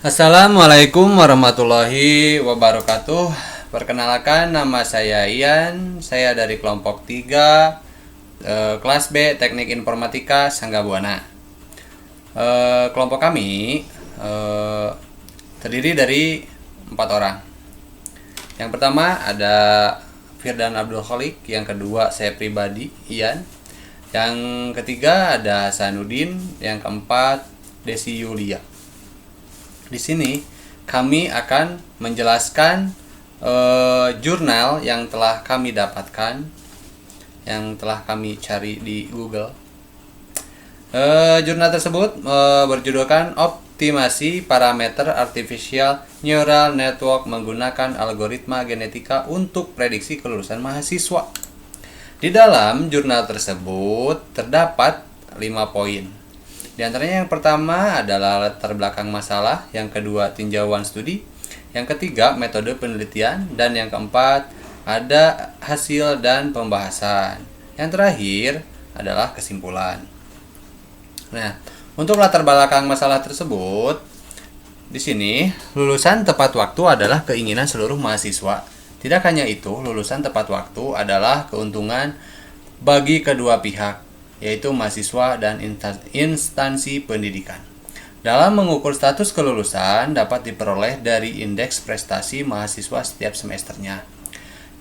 Assalamualaikum warahmatullahi wabarakatuh. Perkenalkan, nama saya Ian. Saya dari kelompok 3 kelas B Teknik Informatika Sangga Buana. Kelompok kami terdiri dari 4 orang. Yang pertama ada Firdan Abdul Khalik, yang kedua saya pribadi Ian, yang ketiga ada Hasanuddin, yang keempat Desi Yulia. Di sini kami akan menjelaskan jurnal yang telah kami dapatkan, yang telah kami cari di Google. Jurnal tersebut berjudulkan Optimasi Parameter Artificial Neural Network menggunakan algoritma genetika untuk prediksi kelulusan mahasiswa. Di dalam jurnal tersebut terdapat 5 poin. Di antaranya yang pertama adalah latar belakang masalah, yang kedua tinjauan studi, yang ketiga metode penelitian, dan yang keempat ada hasil dan pembahasan. Yang terakhir adalah kesimpulan. Nah, untuk latar belakang masalah tersebut, di sini lulusan tepat waktu adalah keinginan seluruh mahasiswa. Tidak hanya itu, lulusan tepat waktu adalah keuntungan bagi kedua pihak, yaitu mahasiswa dan instansi pendidikan. Dalam mengukur status kelulusan dapat diperoleh dari indeks prestasi mahasiswa setiap semesternya.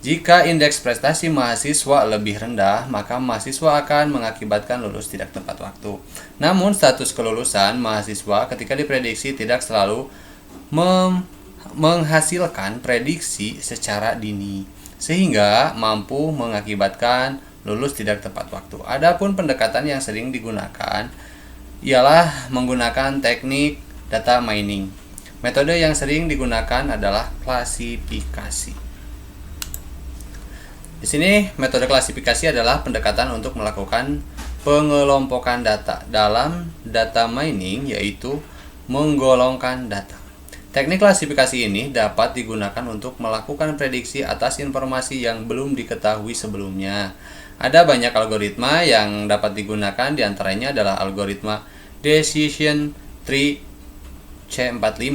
Jika indeks prestasi mahasiswa lebih rendah, maka mahasiswa akan mengakibatkan lulus tidak tepat waktu. Namun, status kelulusan mahasiswa ketika diprediksi tidak selalu menghasilkan prediksi secara dini, sehingga mampu mengakibatkan lulus tidak tepat waktu. Adapun pendekatan yang sering digunakan ialah menggunakan teknik data mining. Metode yang sering digunakan adalah klasifikasi. Di sini metode klasifikasi adalah pendekatan untuk melakukan pengelompokan data dalam data mining, yaitu menggolongkan data. Teknik klasifikasi ini dapat digunakan untuk melakukan prediksi atas informasi yang belum diketahui sebelumnya. Ada banyak algoritma yang dapat digunakan, diantaranya adalah algoritma Decision Tree C45,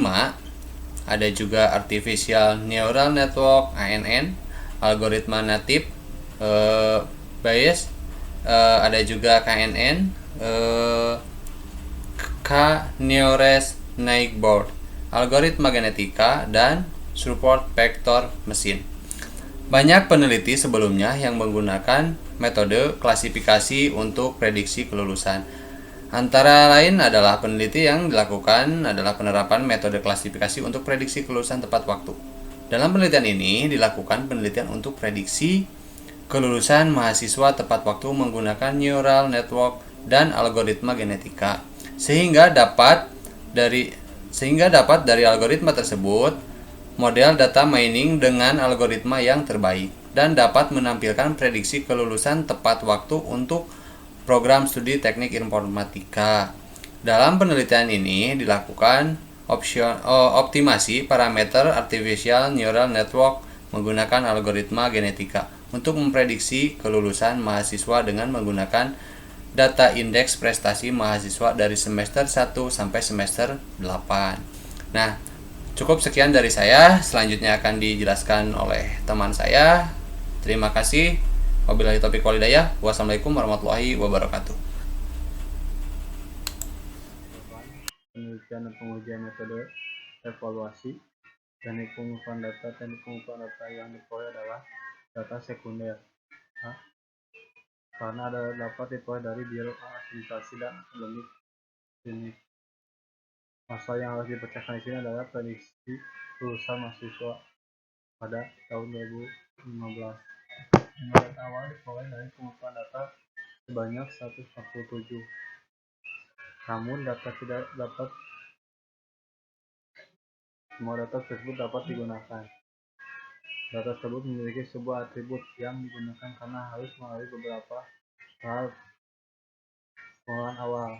ada juga Artificial Neural Network ANN, algoritma native Bayes, ada juga KNN, K-Nearest Neighbor, algoritma genetika, dan support vector mesin. Banyak peneliti sebelumnya yang menggunakan metode klasifikasi untuk prediksi kelulusan. Antara lain adalah peneliti yang dilakukan adalah penerapan metode klasifikasi untuk prediksi kelulusan tepat waktu. Dalam penelitian ini dilakukan penelitian untuk prediksi kelulusan mahasiswa tepat waktu menggunakan neural network dan algoritma genetika, sehingga dapat dari algoritma tersebut model data mining dengan algoritma yang terbaik dan dapat menampilkan prediksi kelulusan tepat waktu untuk program studi teknik informatika. Dalam penelitian ini dilakukan optimasi parameter artificial neural network menggunakan algoritma genetika untuk memprediksi kelulusan mahasiswa dengan menggunakan data indeks prestasi mahasiswa dari semester 1 sampai semester 8. Nah, cukup sekian dari saya. Selanjutnya akan dijelaskan oleh teman saya. Terima kasih. Wabillahi taufiq wal hidayah. Wassalamualaikum warahmatullahi wabarakatuh. Penelitian dan pengujian metode evaluasi. Teknik pengukuran data yang diperoleh adalah data sekunder, karena dapat diperoleh dari bioakreditasi dan akademik klinik. Masalah yang harus dipecahkan di sini adalah prediksi lulusan mahasiswa pada tahun 2015. Data awal diperoleh dari pengumpulan data sebanyak 147. Namun semua data tersebut dapat digunakan. Data tersebut memiliki sebuah atribut yang digunakan karena harus melalui beberapa tahap pengolahan awal.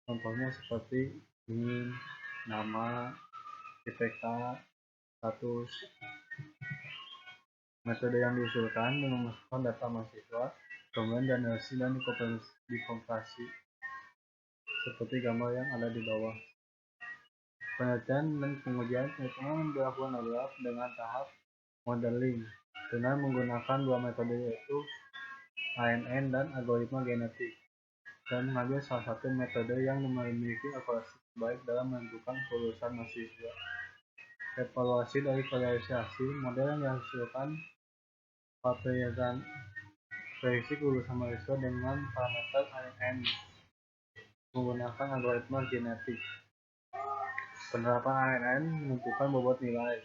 Contohnya seperti NIM, nama, IPK, status. Metode yang diusulkan memasukkan data mahasiswa, kemudian dianalisis dan dikompresi seperti gambar yang ada di bawah. Penelitian dan pengujian perhitungan dilakukan adalah dengan tahap modeling dengan menggunakan dua metode yaitu ANN dan algoritma genetik, dan mengambil salah satu metode yang memiliki akurasi terbaik dalam menentukan kelulusan mahasiswa. Evaluasi dari validasi hasil model yang dihasilkan pada prediksi kelulusan mahasiswa dengan parameter ANN menggunakan algoritma genetik. Penerapan ANN menentukan bobot nilai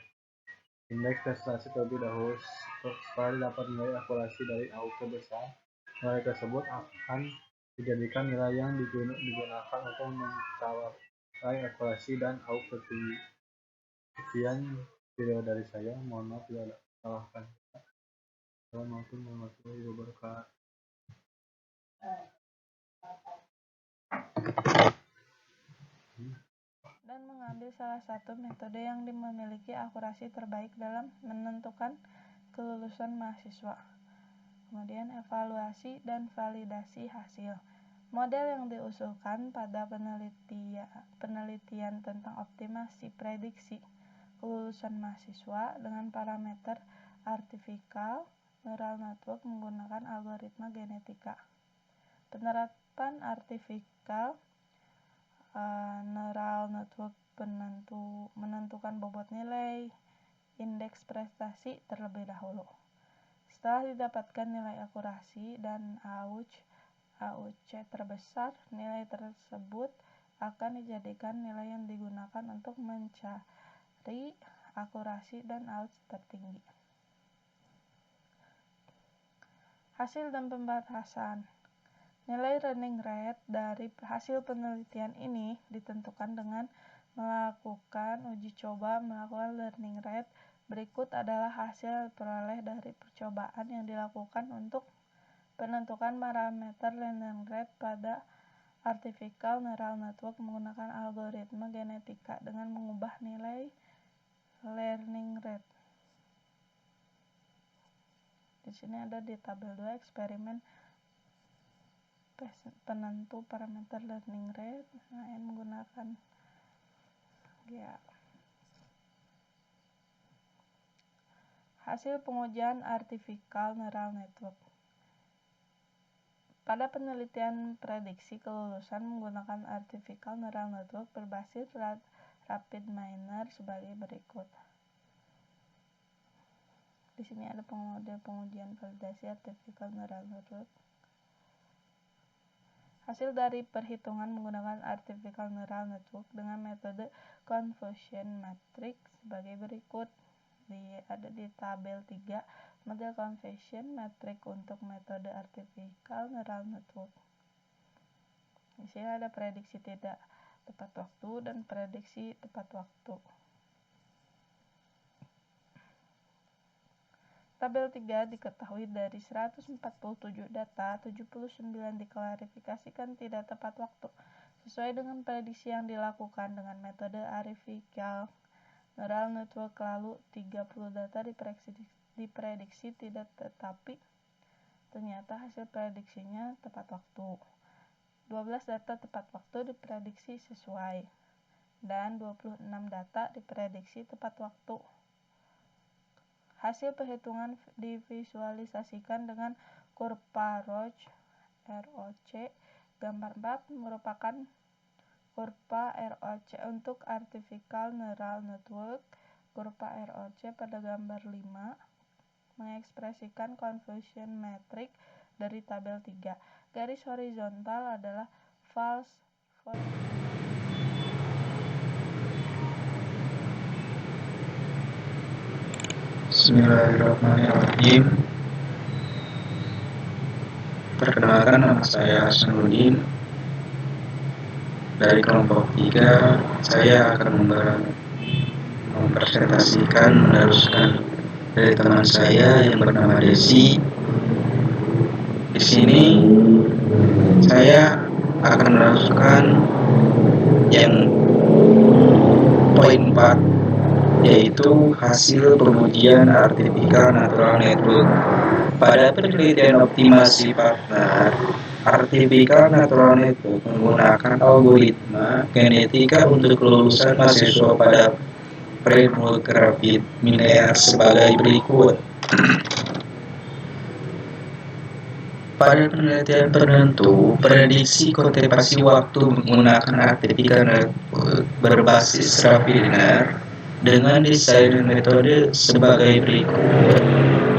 indeks prestasi terlebih dahulu. Setelah dapat nilai akurasi dari AUK besar, nilai tersebut akan dijadikan nilai yang digunakan untuk mencapai akurasi dan AUK tertinggi. Sekian video dari saya, mohon maaf bila salahkan. Assalamualaikum warahmatullahi wabarakatuh. Dan mengambil salah satu metode yang memiliki akurasi terbaik dalam menentukan kelulusan mahasiswa. Kemudian evaluasi dan validasi hasil. Model yang diusulkan pada penelitian tentang optimasi prediksi kelulusan mahasiswa dengan parameter artificial neural network menggunakan algoritma genetika. Penerapan artificial neural network menentukan bobot nilai indeks prestasi terlebih dahulu. Setelah didapatkan nilai akurasi dan AUC terbesar, nilai tersebut akan dijadikan nilai yang digunakan untuk mencari akurasi dan AUC tertinggi. Hasil dan pembatasan. Nilai learning rate dari hasil penelitian ini ditentukan dengan melakukan uji coba. Melakukan learning rate berikut adalah hasil peroleh dari percobaan yang dilakukan untuk penentukan parameter learning rate pada artificial neural network menggunakan algoritma genetika dengan mengubah nilai learning rate. Di sini ada di tabel 2 eksperimen penentu parameter learning rate menggunakan GA. Hasil pengujian artificial neural network. Pada penelitian prediksi kelulusan menggunakan artificial neural network berbasis RapidMiner sebagai berikut. Di sini ada model pengujian validasi artificial neural network. Hasil dari perhitungan menggunakan artificial neural network dengan metode convolution matrix sebagai berikut. Ada di tabel 3 model convolution matrix untuk metode artificial neural network. Di sini ada prediksi tidak tepat waktu dan prediksi tepat waktu. Tabel 3 diketahui dari 147 data, 79 diklarifikasikan tidak tepat waktu sesuai dengan prediksi yang dilakukan dengan metode artificial neural network. Lalu 30 data diprediksi tidak, tetapi ternyata hasil prediksinya tepat waktu. 12 data tepat waktu diprediksi sesuai dan 26 data diprediksi tepat waktu. Hasil perhitungan divisualisasikan dengan kurva ROC. Gambar 4 merupakan kurva ROC untuk artificial neural network. Kurva ROC pada gambar 5 mengekspresikan convolution matrix dari tabel 3. Garis horizontal adalah false positive. Bismillahirrahmanirrahim. Perkenalkan, nama saya Hasanuddin. Dari kelompok 3, saya akan meneruskan dari teman saya yang bernama Desi. Di sini saya akan meneruskan yang poin 4, yaitu hasil pengujian artificial neural network. Pada penelitian optimasi partner, artificial neural network menggunakan algoritma genetika untuk kelulusan mahasiswa pada framework Rapid Miner sebagai berikut. Pada penelitian tertentu, prediksi kontemplasi waktu menggunakan artificial network berbasis Rapid Miner dengan desain metode sebagai berikut.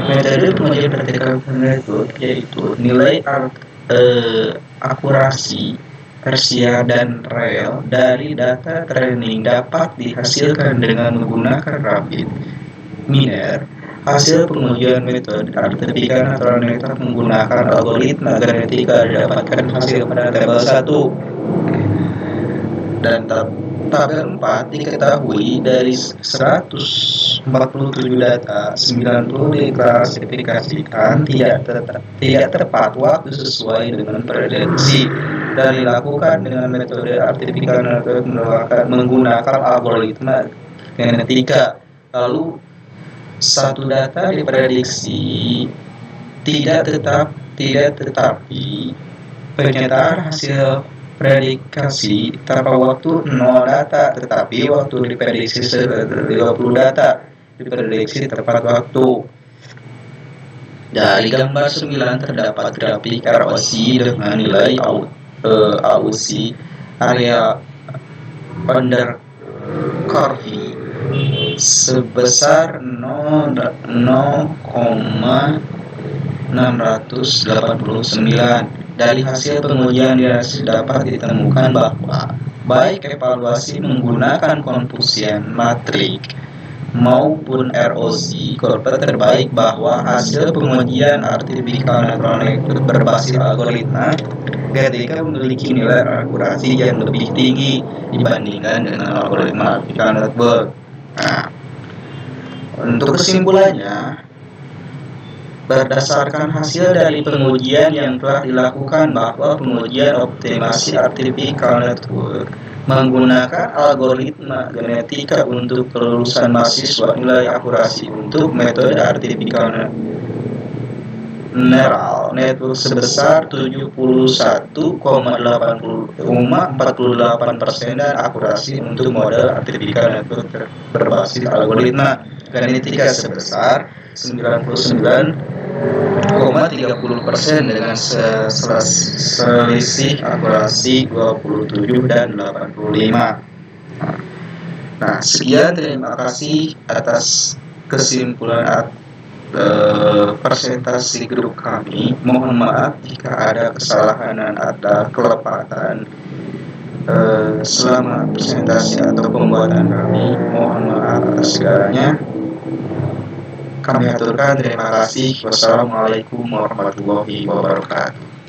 Metode pengujian artificial network yaitu nilai akurasi tersier dan real dari data training dapat dihasilkan dengan menggunakan Rapid Miner. Hasil pengujian metode artificial neural network menggunakan algoritma genetika didapatkan hasil pada tabel 1 dan tabel 4 diketahui dari 147 data, 90 diklasifikasikan tidak tepat waktu sesuai dengan prediksi dan dilakukan dengan metode artificial network menggunakan algoritma genetika. Lalu satu data diprediksi tetapi pernyataan hasil prediksi tanpa waktu 0 data, tetapi waktu diprediksi 30 data diprediksi tepat waktu. Dari gambar 9 terdapat grafik ROC dengan nilai AUC area undercurve sebesar 0,689. Dari hasil pengujian dapat ditemukan bahwa baik evaluasi menggunakan Confucian Matrix maupun ROC korpus terbaik bahwa hasil pengujian artificial neural network berbasis algoritma genetika memiliki nilai akurasi yang lebih tinggi dibandingkan dengan algoritma artificial network. Nah, untuk kesimpulannya, berdasarkan hasil dari pengujian yang telah dilakukan bahwa pengujian optimasi artificial network menggunakan algoritma genetika untuk kelulusan mahasiswa nilai akurasi untuk metode artificial neural network sebesar 71,48% dan akurasi untuk model artificial network berbasis algoritma genetika sebesar 99,30% dengan selisih akurasi 27 dan 85. Nah, sekian, terima kasih atas kesimpulan presentasi grup kami. Mohon maaf jika ada kesalahan dan ada kelepatan selama presentasi atau pembuatan kami. Mohon maaf atas segalanya. Kami aturkan terima kasih. Wassalamualaikum warahmatullahi wabarakatuh.